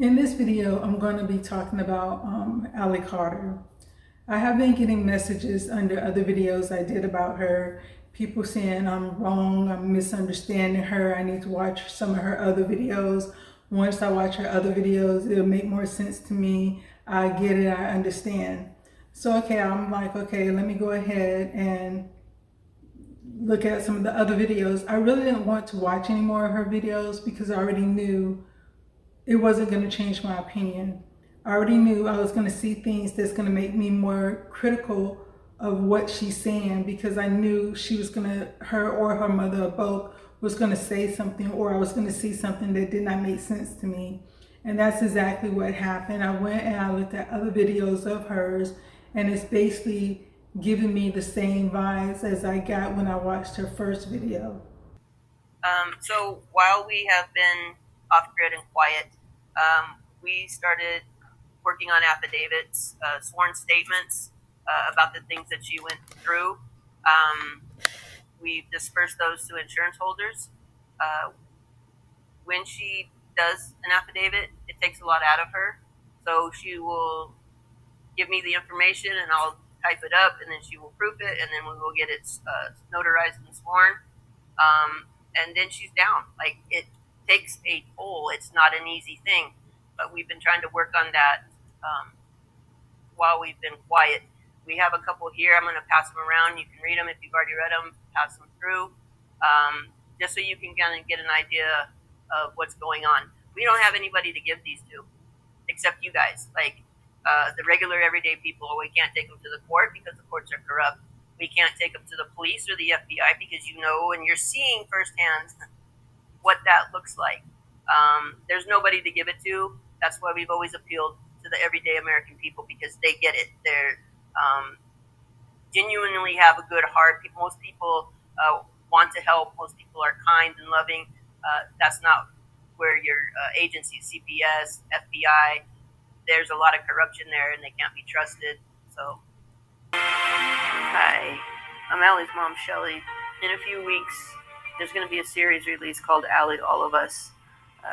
In this video, I'm going to be talking about Allie Carter. I have been getting messages under other videos I did about her, people saying I'm wrong, I'm misunderstanding her, I need to watch some of her other videos. Once I watch her other videos, it'll make more sense to me. I get it, I understand. So I'm like, okay, let me go ahead and look at some of the other videos. I really didn't want to watch any more of her videos because I already knew it wasn't going to change my opinion. I already knew I was going to see things that's going to make me more critical of what she's saying, because I knew she was going to, her or her mother or both, was going to say something, or I was going to see something that did not make sense to me. And that's exactly what happened. I went and I looked at other videos of hers, and it's basically giving me the same vibes as I got when I watched her first video. So while we have been off grid and quiet, we started working on affidavits, sworn statements about the things that she went through. We've dispersed those to insurance holders. When she does an affidavit, it takes a lot out of her. So she will give me the information and I'll type it up, and then she will proof it, and then we will get it notarized and sworn. And then she's down. Like, it takes a toll. It's not an easy thing, but we've been trying to work on that while we've been quiet. We have a couple here. I'm going to pass them around. You can read them if you've already read them. Pass them through, just so you can kind of get an idea of what's going on. We don't have anybody to give these to, except you guys. Like the regular everyday people. We can't take them to the court because the courts are corrupt. We can't take them to the police or the FBI because you know and you're seeing firsthand what that looks like. There's nobody to give it to. That's why we've always appealed to the everyday American people, because they get it. They're genuinely have a good heart. Most people want to help. Most people are kind and loving. That's not where your agencies, CPS, FBI, there's a lot of corruption there and they can't be trusted. So, hi, I'm Allie's mom, Shelly. In a few weeks, there's going to be a series released called Allie, All of Us.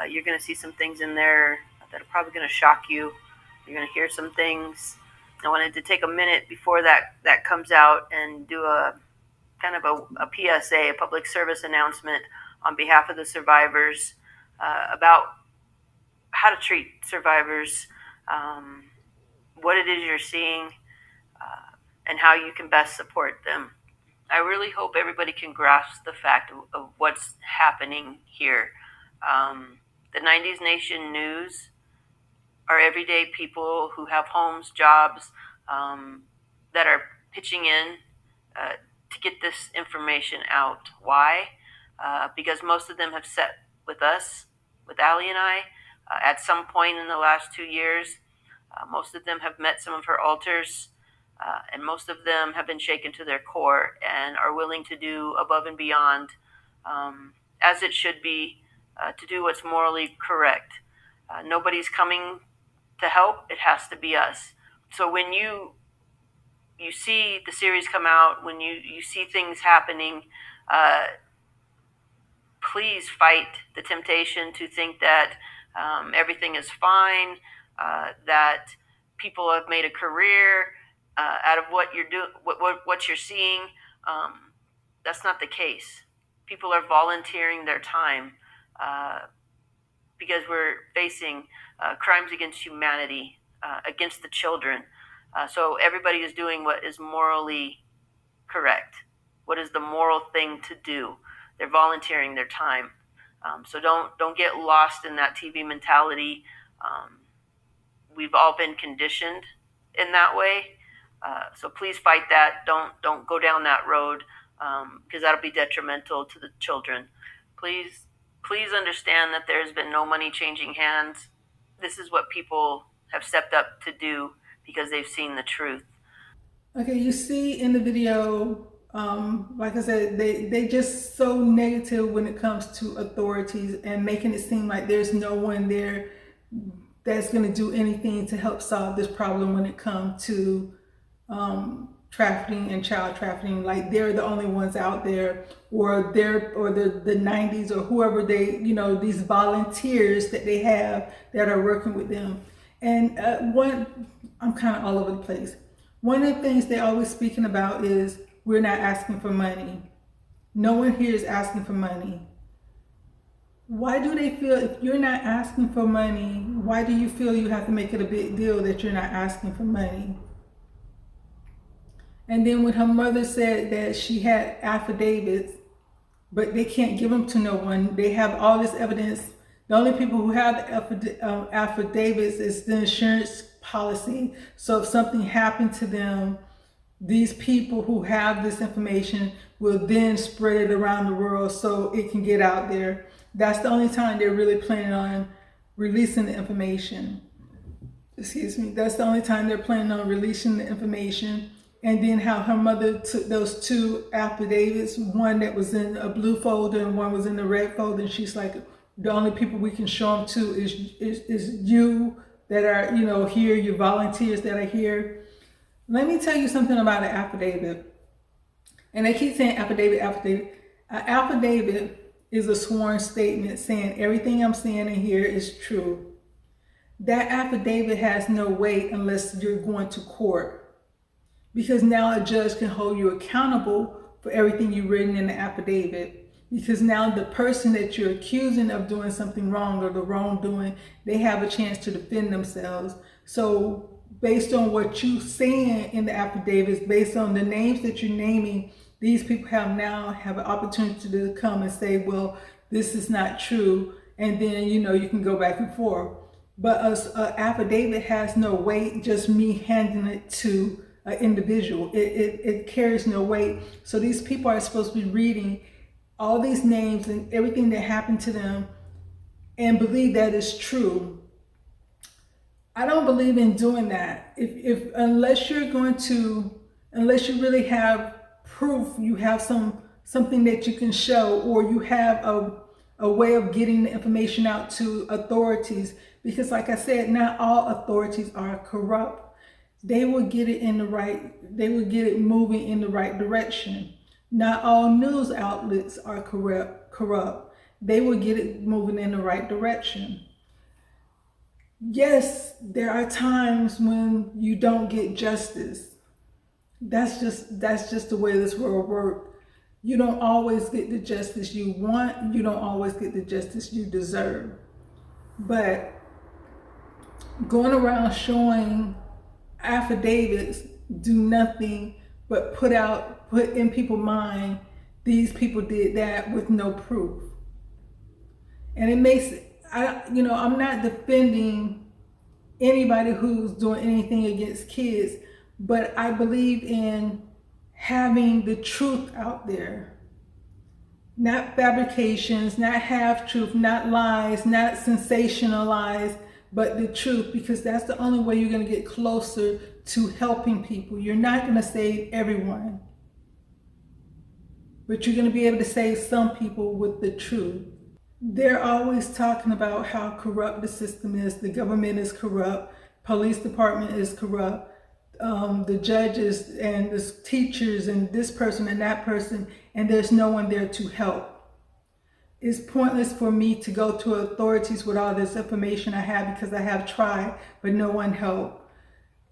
You're going to see some things in there that are probably going to shock you. You're going to hear some things. I wanted to take a minute before that comes out and do a kind of a PSA, a public service announcement on behalf of the survivors about how to treat survivors, what it is you're seeing, and how you can best support them. I really hope everybody can grasp the fact of what's happening here. The 90s Nation News are everyday people who have homes, jobs, that are pitching in to get this information out. Why? Because most of them have sat with us, with Allie and I, at some point in the last 2 years. Most of them have met some of her alters, and most of them have been shaken to their core and are willing to do above and beyond, as it should be, to do what's morally correct. Nobody's coming to help. It has to be us. So when you see the series come out, when you see things happening, please fight the temptation to think that everything is fine, that people have made a career out of what you're doing, what you're seeing. That's not the case. People are volunteering their time because we're facing crimes against humanity, against the children. So everybody is doing what is morally correct. What is the moral thing to do? They're volunteering their time. So don't get lost in that TV mentality. We've all been conditioned in that way. So please fight that. Don't go down that road, because that'll be detrimental to the children. Please understand that there's been no money changing hands. This is what people have stepped up to do because they've seen the truth. Okay, you see in the video, like I said, they just so negative when it comes to authorities and making it seem like there's no one there that's going to do anything to help solve this problem when it comes to trafficking and child trafficking, like they're the only ones out there, or the 90s or whoever they, these volunteers that they have that are working with them. And I'm kind of all over the place. One of the things they're always speaking about is we're not asking for money. No one here is asking for money. Why do they feel if you're not asking for money, why do you feel you have to make it a big deal that you're not asking for money? And then when her mother said that she had affidavits, but they can't give them to no one, they have all this evidence. The only people who have the affidavits is the insurance policy. So if something happened to them, these people who have this information will then spread it around the world so it can get out there. That's the only time they're really planning on releasing the information. Excuse me. That's the only time they're planning on releasing the information. And then how her mother took those two affidavits, one that was in a blue folder and one was in the red folder. And she's like, the only people we can show them to is you that are, here, your volunteers that are here. Let me tell you something about an affidavit. And they keep saying affidavit. An affidavit is a sworn statement saying everything I'm saying in here is true. That affidavit has no weight unless you're going to court. Because now a judge can hold you accountable for everything you've written in the affidavit. Because now the person that you're accusing of doing something wrong or the wrongdoing, they have a chance to defend themselves. So based on what you're saying in the affidavits, based on the names that you're naming, these people have an opportunity to come and say, well, this is not true. And then, you can go back and forth. But an affidavit has no weight, just me handing it to an individual. It carries no weight. So these people are supposed to be reading all these names and everything that happened to them and believe that is true. I don't believe in doing that. Unless you really have proof, you have something that you can show, or you have a way of getting the information out to authorities. Because like I said, not all authorities are corrupt. They will get it moving in the right direction. Not all news outlets are corrupt. They will get it moving in the right direction. Yes, there are times when you don't get justice. That's just the way this world works. You don't always get the justice you want. You don't always get the justice you deserve. But going around showing affidavits do nothing but put in people's mind, these people did that with no proof. And it makes, I'm not defending anybody who's doing anything against kids, but I believe in having the truth out there. Not fabrications, not half-truth, not lies, not sensationalized, but the truth, because that's the only way you're going to get closer to helping people. You're not going to save everyone, but you're going to be able to save some people with the truth. They're always talking about how corrupt the system is. The government is corrupt. Police department is corrupt. The judges and the teachers and this person and that person, and there's no one there to help. It's pointless for me to go to authorities with all this information I have, because I have tried, but no one helped.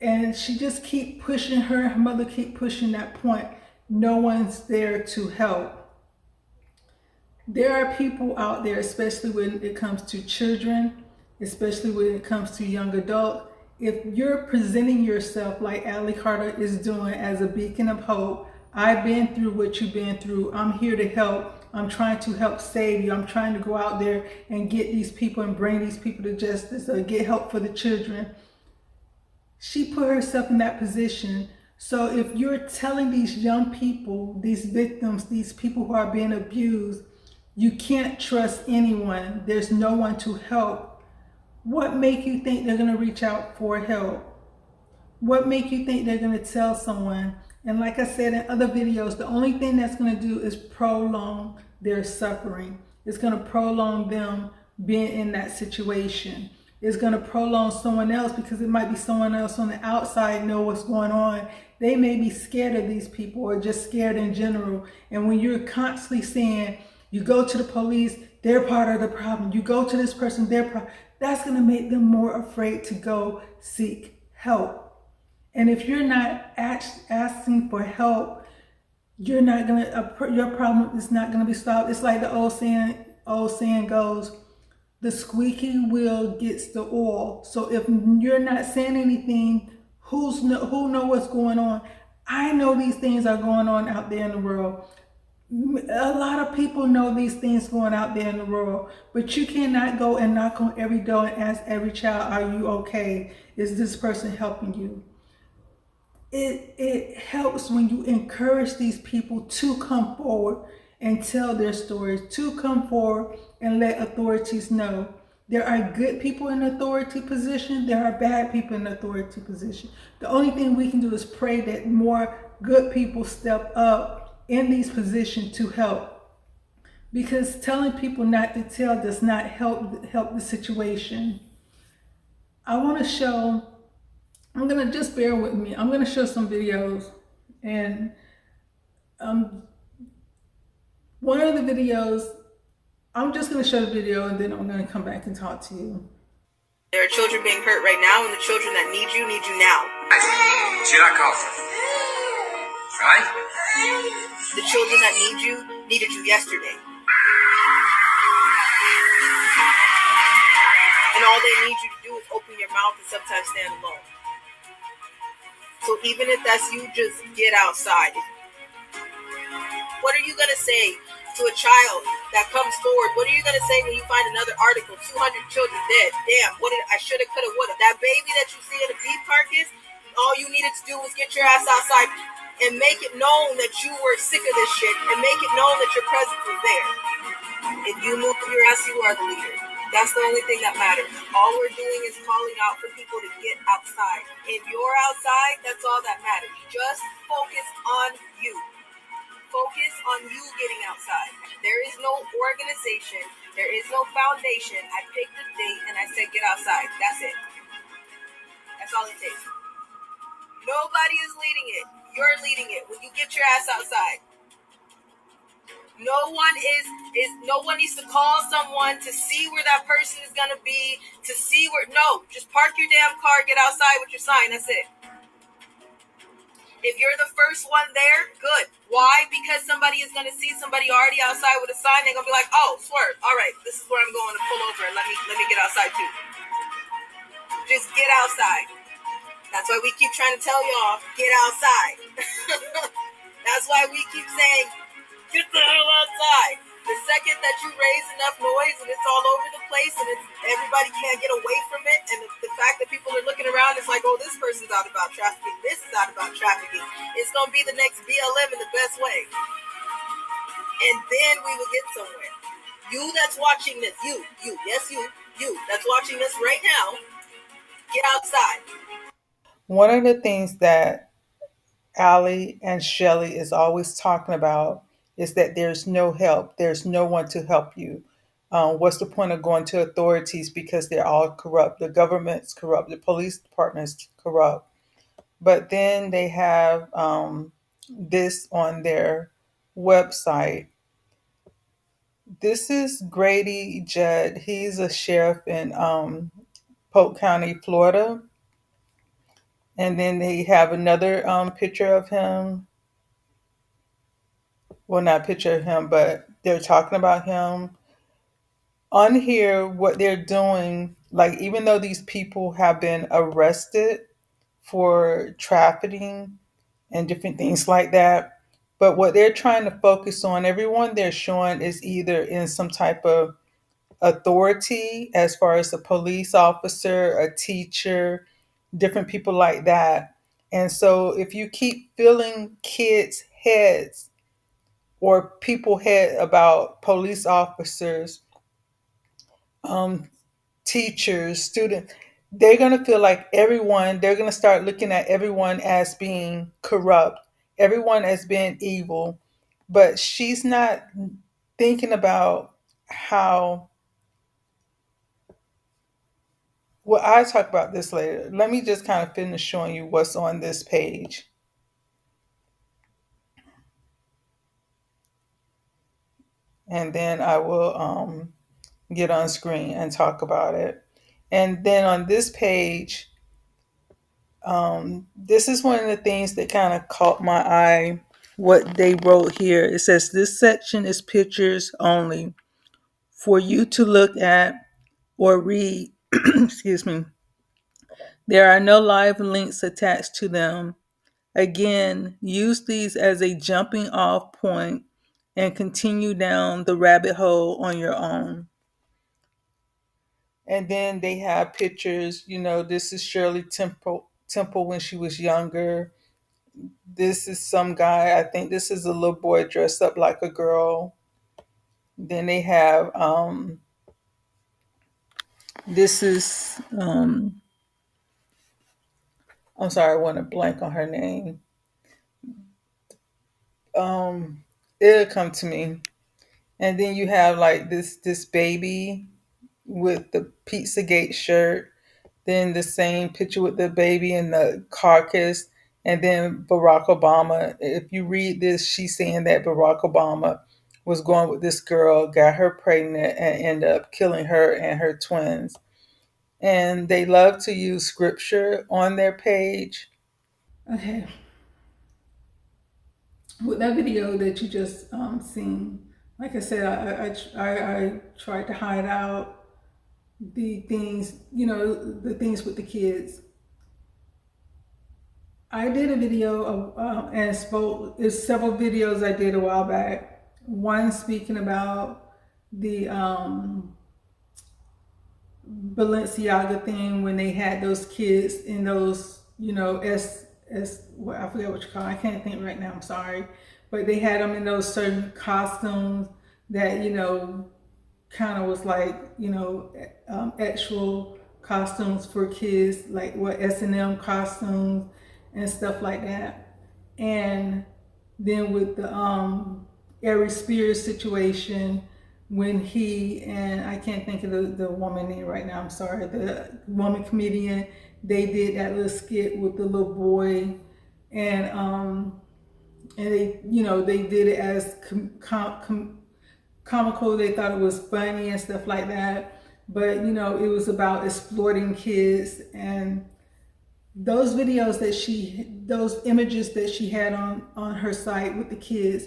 And she just keep pushing her mother keep pushing that point. No one's there to help. There are people out there, especially when it comes to children, especially when it comes to young adults. If you're presenting yourself like Allie Carter is doing as a beacon of hope, I've been through what you've been through. I'm here to help. I'm trying to help save you. I'm trying to go out there and get these people and bring these people to justice, or get help for the children. She put herself in that position. So if you're telling these young people, these victims, these people who are being abused, you can't trust anyone, there's no one to help, what make you think they're going to reach out for help? What make you think they're going to tell someone? And like I said in other videos, the only thing that's going to do is prolong their suffering. It's going to prolong them being in that situation. is going to prolong someone else, because it might be someone else on the outside know what's going on. They may be scared of these people or just scared in general. And when you're constantly saying, you go to the police, they're part of the problem. You go to this person, that's going to make them more afraid to go seek help. And if you're not asking for help, you're not gonna your problem is not gonna be solved. It's like the old saying goes, the squeaky wheel gets the oil. So if you're not saying anything, who know what's going on? I know these things are going on out there in the world. A lot of people know these things going out there in the world, but you cannot go and knock on every door and ask every child, are you okay? Is this person helping you? It helps when you encourage these people to come forward and tell their stories, to come forward and let authorities know. There are good people in authority position, there are bad people in authority position. The only thing we can do is pray that more good people step up in these positions to help. Because telling people not to tell does not help the situation. I want to show, I'm gonna just bear with me. I'm gonna show some videos, and um, one of the videos, I'm just gonna show the video, and then I'm gonna come back and talk to you. There are children being hurt right now, and the children that need you now. See that coffin? Right? The children that need you needed you yesterday. And all they need you to do is open your mouth and sometimes stand alone. So even if that's you, just get outside. What are you going to say to a child that comes forward? What are you going to say when you find another article, 200 children dead? Damn, I shoulda, coulda, woulda. That baby that you see in the beef carcass, all you needed to do was get your ass outside and make it known that you were sick of this shit, and make it known that your presence was there. If you move your ass, you are the leader. That's the only thing that matters. All we're doing is calling out for people to get outside. If you're outside, that's all that matters. Just focus on you. Focus on you getting outside. There is no organization. There is no foundation. I picked a date and I said get outside. That's it. That's all it takes. Nobody is leading it. You're leading it when you get your ass outside. No one needs to call someone to see where that person is gonna be, to see where. No, just park your damn car, get outside with your sign. That's it. If you're the first one there, good. Why? Because somebody is gonna see somebody already outside with a sign. They're gonna be like, oh, swerve. All right, this is where I'm going to pull over, and let me get outside too. Just get outside. That's why we keep trying to tell y'all, get outside. That's why we keep saying, get the hell outside. The second that you raise enough noise and it's all over the place and everybody can't get away from it, and the fact that people are looking around, it's like, oh, this person's out about trafficking, this is out about trafficking. It's going to be the next BLM in the best way. And then we will get somewhere. You that's watching this, you that's watching this right now, get outside. One of the things that Allie and Shelly is always talking about is that there's no help. There's no one to help you. What's the point of going to authorities, because they're all corrupt? The government's corrupt. The police department's corrupt. But then they have this on their website. This is Grady Judd. He's a sheriff in Polk County, Florida. And then they have another picture of him. Well, not a picture of him, but they're talking about him. On here, what they're doing, like, even though these people have been arrested for trafficking and different things like that, but what they're trying to focus on, everyone they're showing is either in some type of authority, as far as a police officer, a teacher, different people like that. And so if you keep filling kids' heads or people head about police officers, um, teachers, students, they're going to feel like they're going to start looking at everyone as being corrupt, everyone as being evil. But she's not thinking about how Well, I'll talk about this later. Let me just kind of finish showing you what's on this page. And then I will get on screen and talk about it. And then on this page, this is one of the things that kind of caught my eye. What they wrote here, it says this section is pictures only for you to look at or read. Excuse me. There are no live links attached to them. Again, use these as a jumping off point and continue down the rabbit hole on your own. And then they have pictures. This is Shirley Temple when she was younger. This is some guy. I think this is a little boy dressed up like a girl. Then they have this is I'm sorry, I want to blank on her name. It'll come to me. And then you have like this baby with the Pizzagate shirt, then the same picture with the baby and the carcass, and then Barack Obama. If you read this, she's saying that Barack Obama was going with this girl, got her pregnant, and ended up killing her and her twins. And they love to use scripture on their page. Okay, with that video that you just seen, like I said, I tried to hide out the things, the things with the kids. I did a video of, and spoke, there's several videos I did a while back. One speaking about the Balenciaga thing when they had those kids in those, well, I forget what you call it. I can't think right now. I'm sorry. But they had them in those certain costumes that, kind of was like, actual costumes for kids, like what S&M costumes and stuff like that. And then with the Ari Spears situation, when he and I can't think of the woman name right now, I'm sorry, the woman comedian, they did that little skit with the little boy, and they did it as comical. They thought it was funny and stuff like that, but it was about exploiting kids. And those videos those images that she had on her site with the kids,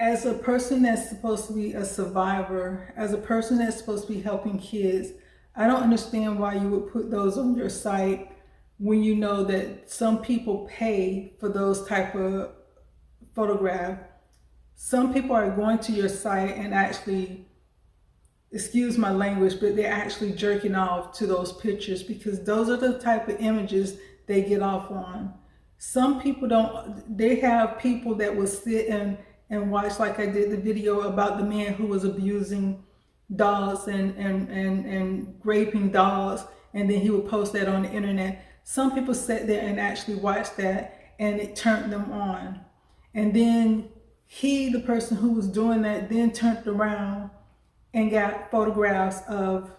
as a person that's supposed to be a survivor, as a person that's supposed to be helping kids, I don't understand why you would put those on your site when you know that some people pay for those type of photographs. Some people are going to your site and actually, excuse my language, but they're actually jerking off to those pictures because those are the type of images they get off on. Some people don't, they have people that will sit and watch, like I did the video about the man who was abusing dogs and raping dogs, and then he would post that on the internet. Some people sat there and actually watched that and it turned them on. And then the person who was doing that, then turned around and got photographs of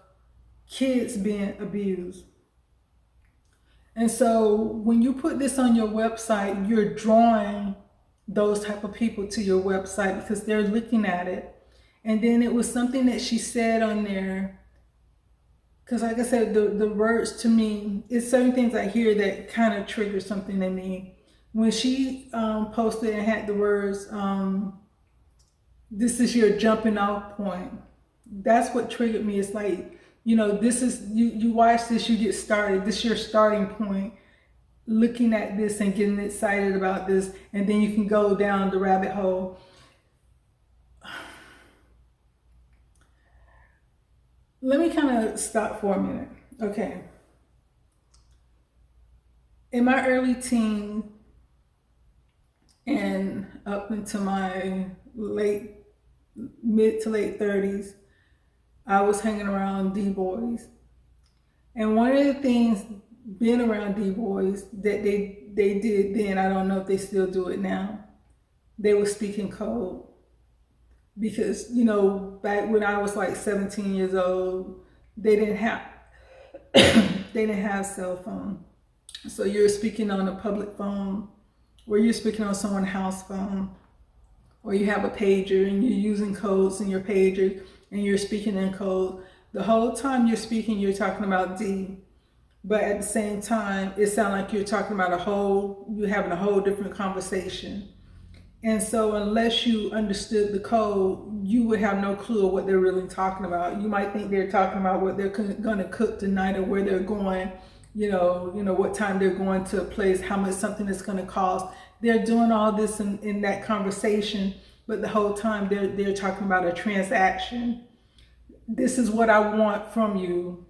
kids being abused. And so when you put this on your website, you're drawing those type of people to your website because they're looking at it. And then it was something that she said on there, because like I said, the words to me, it's certain things I hear that kind of trigger something in me. When she posted and had the words, this is your jumping off point, that's what triggered me. It's like, this is, you watch this, you get started. This is your starting point, looking at this and getting excited about this, and then you can go down the rabbit hole. Let me kind of stop for a minute. Okay. In my early teens and up into my mid to late 30s, I was hanging around D-boys. And one of the things being around D-boys that they did then, I don't know if they still do it now, they were speaking code. Because, back when I was like 17 years old, they didn't have they didn't have cell phone. So you're speaking on a public phone, or you're speaking on someone's house phone, or you have a pager and you're using codes in your pager and you're speaking in code. The whole time you're speaking, you're talking about D. But at the same time, it sounds like you're talking about you're having a whole different conversation. And so unless you understood the code, you would have no clue of what they're really talking about. You might think they're talking about what they're going to cook tonight, or where they're going, what time they're going to a place, how much something is going to cost. They're doing all this in that conversation, but the whole time they're talking about a transaction. This is what I want from you.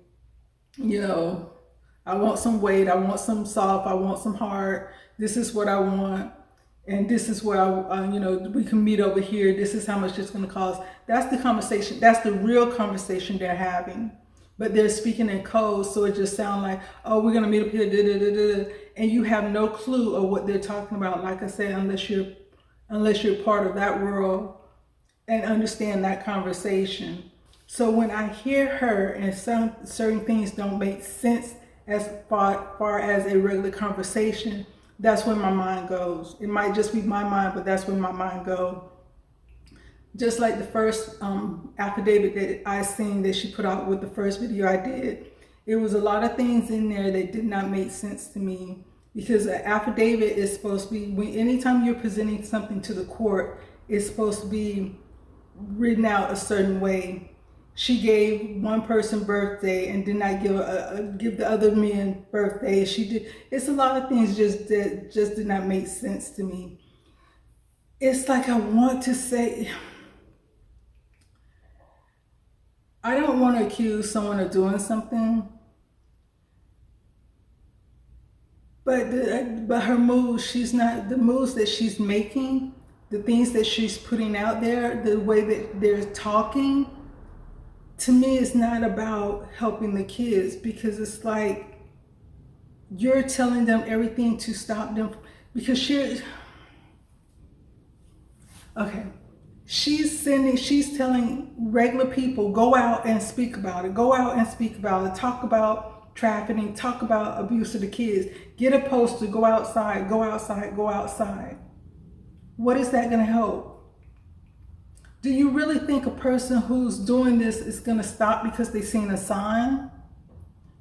I want some weight, I want some soft, I want some hard. This is what I want. And this is where we can meet over here. This is how much it's going to cost. That's the conversation. That's the real conversation they're having. But they're speaking in code, so it just sounds like, oh, we're going to meet up here, da, da, da, da. And you have no clue of what they're talking about. Like I said, unless you're part of that world and understand that conversation. So when I hear her and certain things don't make sense as far as a regular conversation, that's where my mind goes. It might just be my mind, but that's where my mind goes. Just like the first affidavit that I seen that she put out with the first video I did, it was a lot of things in there that did not make sense to me, because an affidavit is supposed to be, anytime you're presenting something to the court, it's supposed to be written out a certain way. She gave one person birthday and did not give the other men birthday. She did. It's a lot of things that just did not make sense to me. It's like I want to say, I don't want to accuse someone of doing something, but her moves, the moves that she's making, the things that she's putting out there, the way that they're talking, to me, it's not about helping the kids, because it's like you're telling them everything to stop them, because she's telling regular people, go out and speak about it, talk about trafficking, talk about abuse of the kids, get a poster, go outside. What is that going to help? Do you really think a person who's doing this is going to stop because they've seen a sign?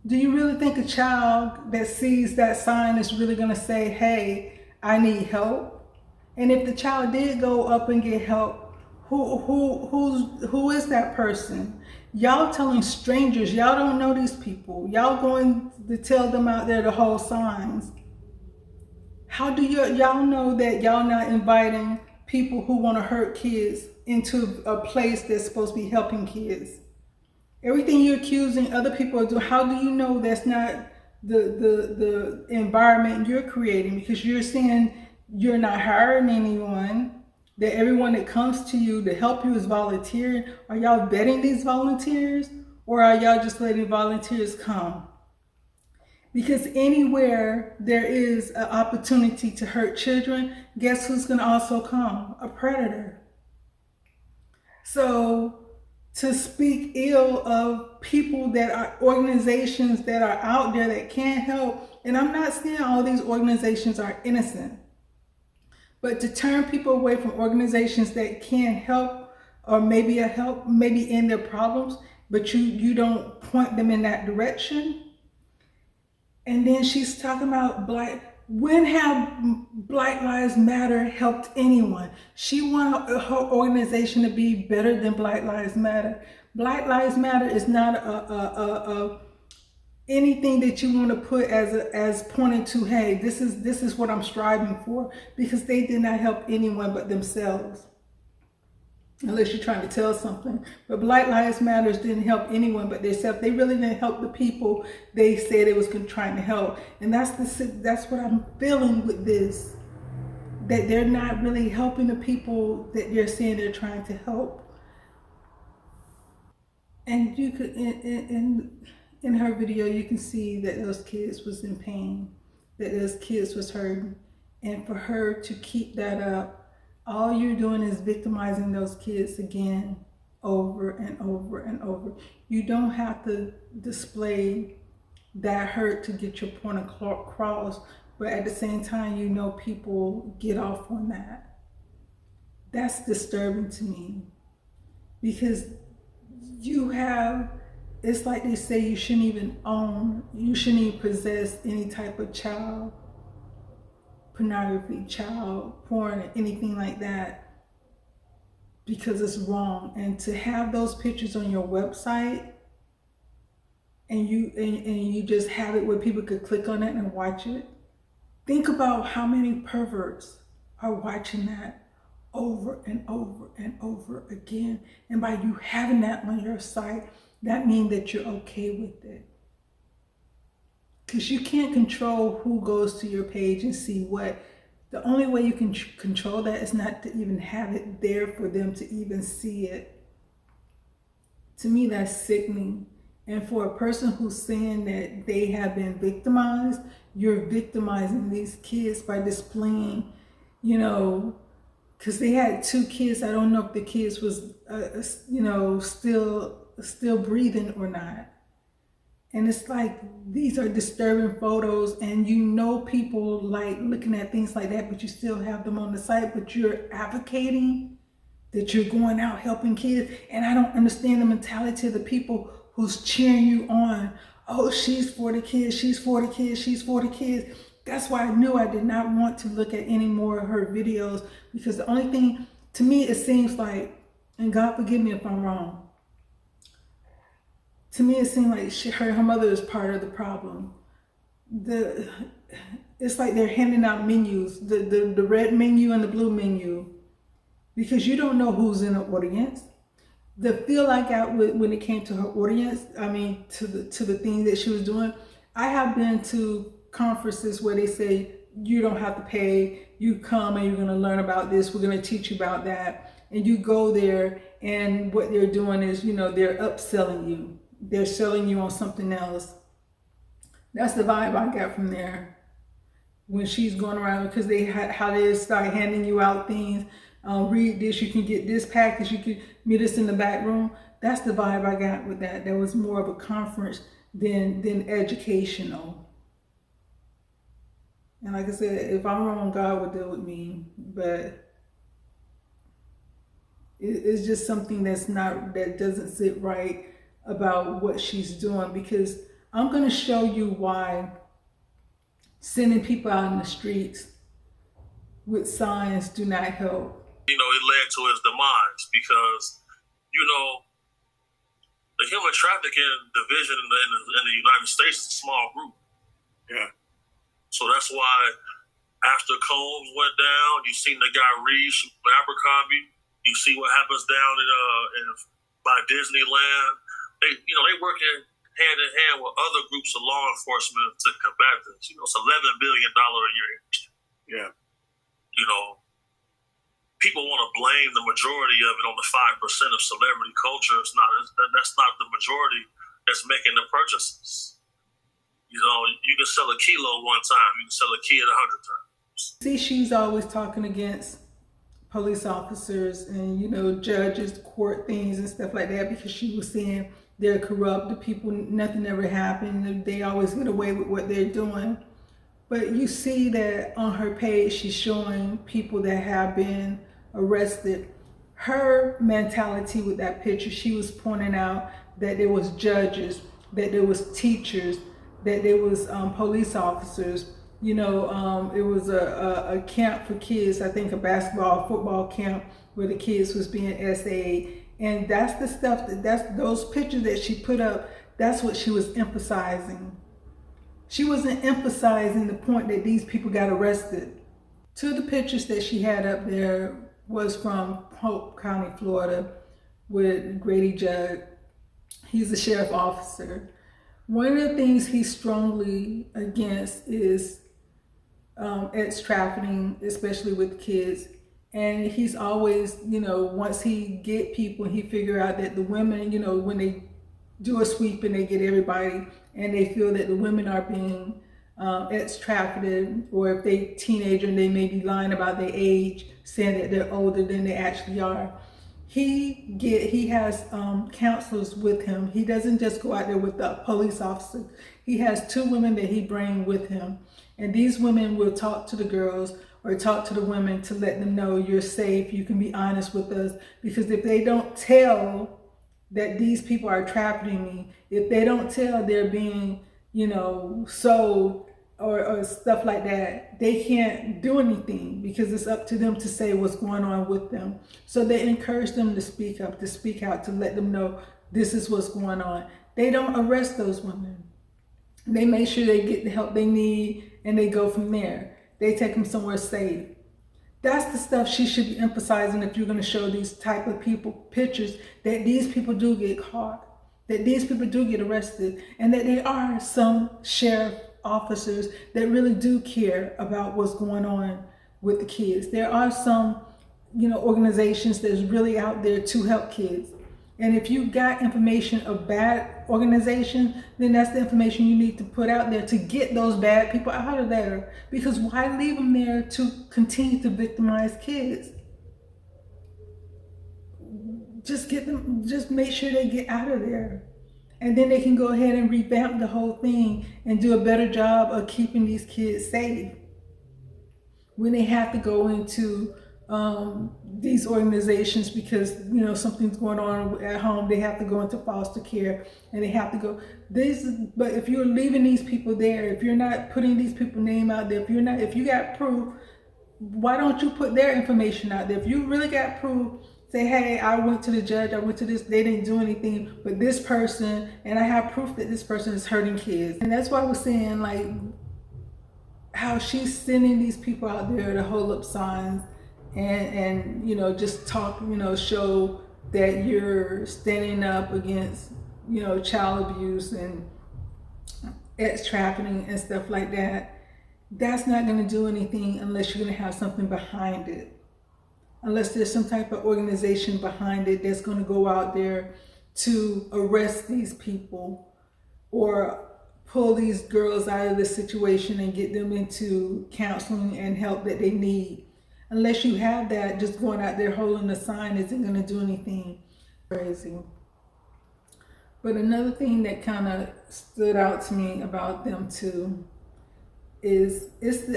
Do you really think a child that sees that sign is really going to say, hey, I need help? And if the child did go up and get help, who is that person? Y'all telling strangers, y'all don't know these people. Y'all going to tell them out there to hold signs. How do y'all know that y'all not inviting people who want to hurt kids into a place that's supposed to be helping kids? Everything you're accusing other people of doing, how do you know that's not the environment you're creating? Because you're saying you're not hiring anyone, that everyone that comes to you to help you is volunteering. Are y'all vetting these volunteers, or are y'all just letting volunteers come? Because anywhere there is an opportunity to hurt children, guess who's going to also come? A predator. So to speak ill of people that are organizations that are out there that can't help, and I'm not saying all these organizations are innocent, but to turn people away from organizations that can help, or maybe end their problems, but you don't point them in that direction. And then she's talking about when have Black Lives Matter helped anyone? She wanted her organization to be better than Black Lives Matter. Black Lives Matter is not anything that you want to put as pointing to, hey, this is what I'm striving for, because they did not help anyone but themselves. Unless you're trying to tell something. But Black Lives Matter didn't help anyone but themselves. They really didn't help the people they said it was trying to help. And that's what I'm feeling with this. That they're not really helping the people that they're saying they're trying to help. And you could, in her video, you can see that those kids was in pain, that those kids was hurting. And for her to keep that up, all you're doing is victimizing those kids again, over and over and over. You don't have to display that hurt to get your point across, but at the same time, you know, people get off on that. That's disturbing to me, because it's like they say you shouldn't even possess any type of child pornography, child porn, or anything like that, because it's wrong. And to have those pictures on your website, and you just have it where people could click on it and watch it. Think about how many perverts are watching that over and over and over again. And by you having that on your site, that means that you're okay with it. Because you can't control who goes to your page and see what. The only way you can control that is not to even have it there for them to even see it. To me, that's sickening. And for a person who's saying that they have been victimized, you're victimizing these kids by displaying, you know, because they had 2 kids. I don't know if the kids was, still breathing or not. And it's like, these are disturbing photos, and you know people like looking at things like that, but you still have them on the site, but you're advocating that you're going out helping kids. And I don't understand the mentality of the people who's cheering you on. Oh, she's for the kids, she's for the kids, she's for the kids. That's why I knew I did not want to look at any more of her videos, because the only thing, to me, it seems like, and God forgive me if I'm wrong, to me it seemed like her mother is part of the problem. It's like they're handing out menus, the red menu and the blue menu, because you don't know who's in the audience. The feel I got when it came to her audience, I mean, to the thing that she was doing, I have been to conferences where they say, you don't have to pay, you come and you're going to learn about this, we're going to teach you about that. And you go there, and what they're doing is, they're upselling you. They're selling you on something else. That's the vibe I got from there when she's going around, because how they start handing you out things. Read this, you can get this package, you can meet us in the back room. That's the vibe I got with that. There was more of a conference than educational. And like I said, if I'm wrong, God will deal with me. But it's just something that doesn't sit right about what she's doing, because I'm going to show you why sending people out in the streets with signs do not help. It led to his demise, because, the human trafficking division in the United States is a small group. Yeah. So that's why after Combs went down, you seen the guy Reed shoot Abercrombie. You see what happens down by Disneyland. They working hand in hand with other groups of law enforcement to combat this. It's $11 billion a year industry. Yeah. People want to blame the majority of it on the 5% of celebrity culture. That's not the majority that's making the purchases. You can sell a kilo one time, you can sell a kid 100 times. See, she's always talking against police officers and, judges, court things and stuff like that, because she was saying they're corrupt, the people, nothing ever happened, they always get away with what they're doing. But you see that on her page, she's showing people that have been arrested. Her mentality with that picture, she was pointing out that there was judges, that there was teachers, that there was police officers. It was a camp for kids, I think a basketball, football camp, where the kids was being SA'd. And that's the stuff, that's those pictures that she put up, that's what she was emphasizing. She wasn't emphasizing the point that these people got arrested. Two of the pictures that she had up there was from Polk County, Florida, with Grady Judd. He's a sheriff officer. One of the things he's strongly against is ex trafficking, especially with kids. And he's always, once he get people, he figure out that the women, when they do a sweep and they get everybody, and they feel that the women are being ex-trafficked, or if they teenager and they may be lying about their age, saying that they're older than they actually are. he has counselors with him. He doesn't just go out there with the police officer. He has 2 women that he brings with him, and these women will talk to the girls or talk to the women to let them know you're safe, you can be honest with us. Because if they don't tell that these people are trafficking me, if they don't tell they're being, sold or stuff like that, they can't do anything because it's up to them to say what's going on with them. So they encourage them to speak up, to speak out, to let them know this is what's going on. They don't arrest those women. They make sure they get the help they need and they go from there. They take them somewhere safe. That's the stuff she should be emphasizing if you're going to show these type of people pictures, that these people do get caught, that these people do get arrested, and that there are some sheriff officers that really do care about what's going on with the kids. There are some, organizations that's really out there to help kids. And if you got information of bad organization, then that's the information you need to put out there to get those bad people out of there. Because why leave them there to continue to victimize kids? Just make sure they get out of there. And then they can go ahead and revamp the whole thing and do a better job of keeping these kids safe. When they have to go into these organizations because something's going on at home, they have to go into foster care and they have to go but if you're leaving these people there, if you're not putting these people's name out there, if you got proof, why don't you put their information out there? If you really got proof, say, hey, I went to the judge, I went to this, they didn't do anything, but this person, and I have proof that this person is hurting kids. And that's why I was saying, like, how she's sending these people out there to hold up signs and just talk, show that you're standing up against, child abuse and ex trafficking and stuff like that. That's not going to do anything unless you're going to have something behind it. Unless there's some type of organization behind it that's going to go out there to arrest these people or pull these girls out of the situation and get them into counseling and help that they need. Unless you have that, just going out there holding a sign isn't going to do anything. Crazy. But another thing that kind of stood out to me about them too is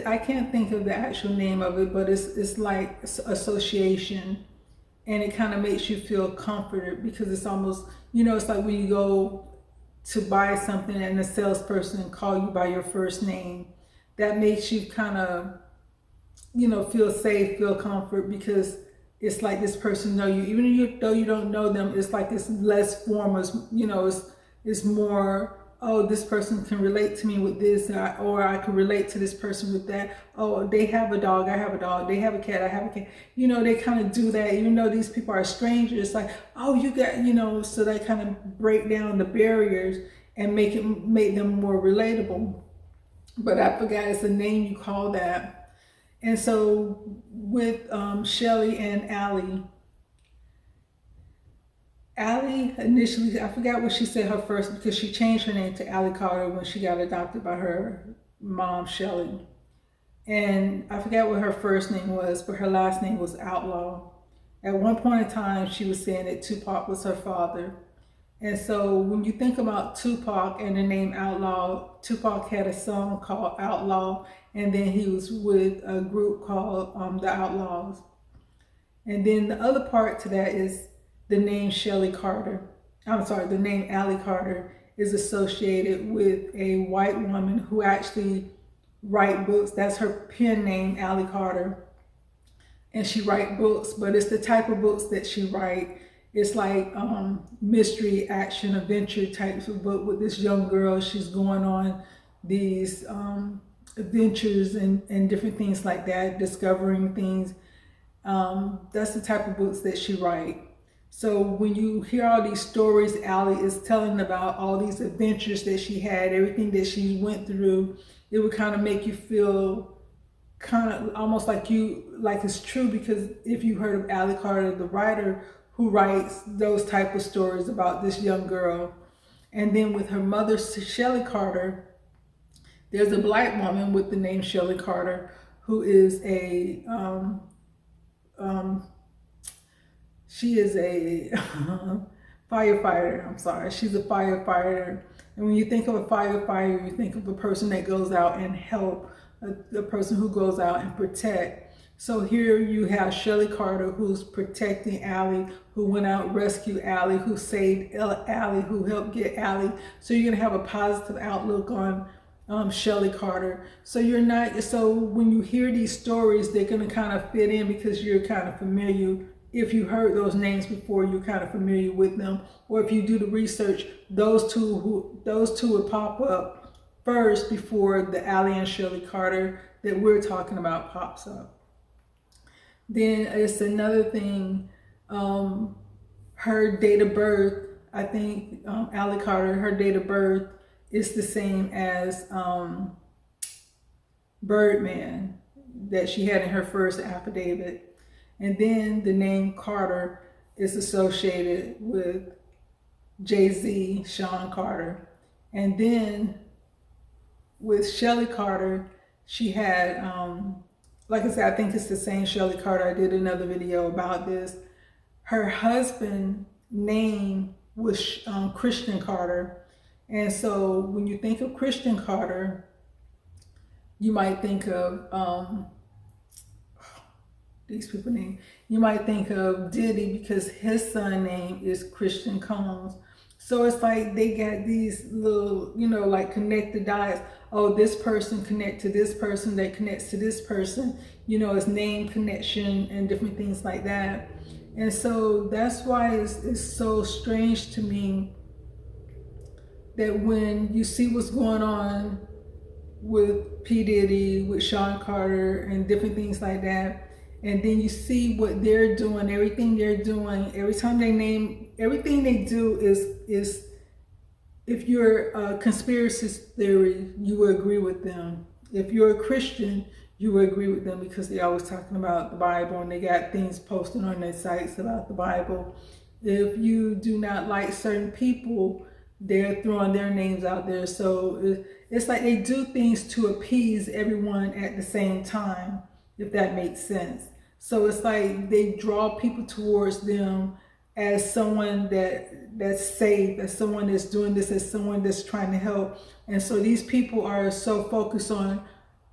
I can't think of the actual name of it, but it's like association, and it kind of makes you feel comforted because it's almost, it's like when you go to buy something and the salesperson call you by your first name. That makes you kind of feel safe, feel comfort, because it's like this person know you, even though you don't know them. It's like it's less formal, it's more, oh, this person can relate to me with this, or I can relate to this person with that. Oh, they have a dog, I have a dog. They have a cat, I have a cat. They kind of do that, even though these people are strangers. It's like, oh, you got, so they kind of break down the barriers and make them more relatable. But I forgot it's the name you call that. And so with Shelly and Allie initially, I forgot what she said her first, because she changed her name to Allie Carter when she got adopted by her mom, Shelly. And I forgot what her first name was, but her last name was Outlaw. At one point in time, she was saying that Tupac was her father. And so when you think about Tupac and the name Outlaw, Tupac had a song called Outlaw, and then he was with a group called the Outlaws. And then the other part to that is the name Shelly Carter. The name Allie Carter is associated with a white woman who actually write books. That's her pen name, Allie Carter. And she write books, but it's the type of books that she write. It's like mystery, action, adventure types of book with this young girl. She's going on these adventures and different things like that, discovering things. That's the type of books that she write. So when you hear all these stories Allie is telling about, all these adventures that she had, everything that she went through, it would kind of make you feel kind of almost like it's true, because if you heard of Allie Carter, the writer who writes those type of stories about this young girl. And then with her mother, Shelly Carter, there's a black woman with the name Shelly Carter who is she is a firefighter. I'm sorry, she's a firefighter. And when you think of a firefighter, you think of a person that goes out and help, the person who goes out and protect. So here you have Shelly Carter, who's protecting Allie, who went out and rescued Allie, who saved Allie, who helped get Allie. So you're gonna have a positive outlook on Shelly Carter. So when you hear these stories, they're gonna kind of fit in because you're kind of familiar. If you heard those names before, you're kind of familiar with them. Or if you do the research, those two would pop up first before the Allie and Shelly Carter that we're talking about pops up. Then it's another thing, her date of birth, I think Allie Carter, her date of birth is the same as Birdman that she had in her first affidavit. And then the name Carter is associated with Jay-Z, Sean Carter. And then with Shelly Carter, she had, like I said, I think it's the same Shelly Carter. I did another video about this. Her husband's name was Christian Carter. And so when you think of Christian Carter, you might think of these people name. You might think of Diddy because his son name is Christian Combs. So it's like they got these little, like connected dots. Oh, this person connect to this person that connects to this person. It's name connection and different things like that. And so that's why it's so strange to me that when you see what's going on with P. Diddy, with Sean Carter and different things like that, and then you see what they're doing, everything they're doing, every time they name, everything they do is if you're a conspiracy theory, you will agree with them. If you're a Christian, you will agree with them because they're always talking about the Bible and they got things posted on their sites about the Bible. If you do not like certain people, they're throwing their names out there. So it's like they do things to appease everyone at the same time, if that makes sense. So it's like they draw people towards them as someone that's safe, as someone that's doing this, as someone that's trying to help. And so these people are so focused on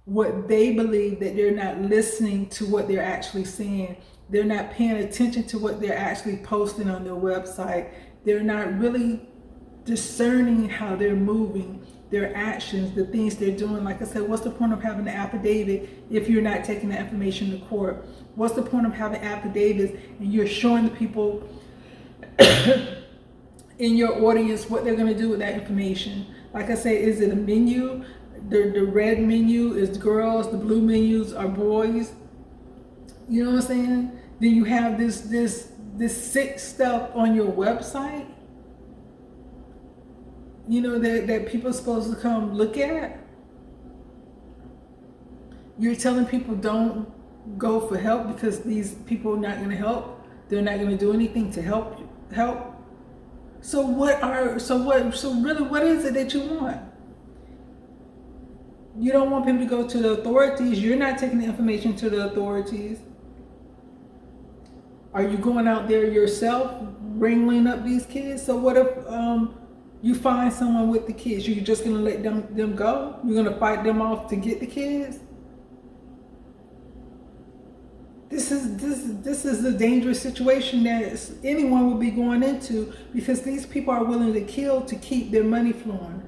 what they believe that they're not listening to what they're actually saying. They're not paying attention to what they're actually posting on their website. They're not really discerning how they're moving, their actions, the things they're doing. Like I said, what's the point of having an affidavit if you're not taking the information to court? What's the point of having affidavits and you're showing the people in your audience what they're going to do with that information? Like I said, is it a menu? The red menu is girls, the blue menus are boys. You know what I'm saying? Then you have this sick stuff on your website, that people are supposed to come look at. You're telling people don't go for help because these people are not going to help. They're not going to do anything to help. So really, what is it that you want? You don't want people to go to the authorities. You're not taking the information to the authorities. Are you going out there yourself wrangling up these kids? So what if you find someone with the kids? You're just going to let them go? You're going to fight them off to get the kids? This is a dangerous situation that anyone would be going into because these people are willing to kill to keep their money flowing.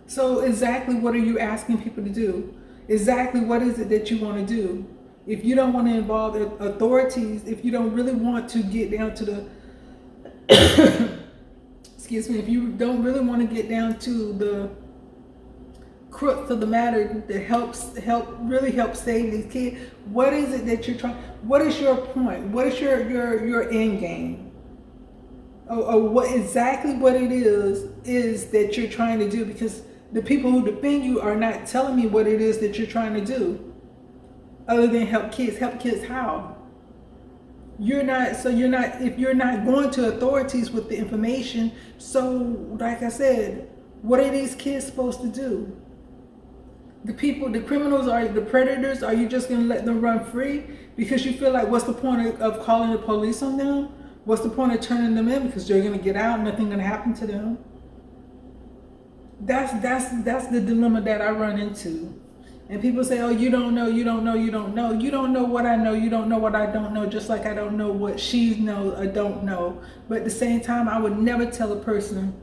So exactly what are you asking people to do? Exactly what is it that you want to do? If you don't want to involve the authorities, if you don't really want to get down to the excuse me, if you don't really want to get down to the crux of the matter that really help save these kids, what is it that you're trying? What is your point? What is your end game? Or what exactly what it is that you're trying to do? Because the people who defend you are not telling me what it is that you're trying to do, other than help kids. Help kids how? If you're not going to authorities with the information, so like I said, what are these kids supposed to do? The people, the criminals, are the predators. Are you just going to let them run free because you feel like, what's the point of calling the police on them? What's the point of turning them in? Because they're going to get out, nothing going to happen to them. That's the dilemma that I run into. And people say, oh, you don't know, you don't know, you don't know. You don't know what I know, you don't know what I don't know, just like I don't know what she knows or don't know. But at the same time, I would never tell a person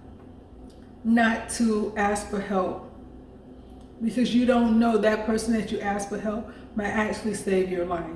not to ask for help, because you don't know, that person that you ask for help might actually save your life.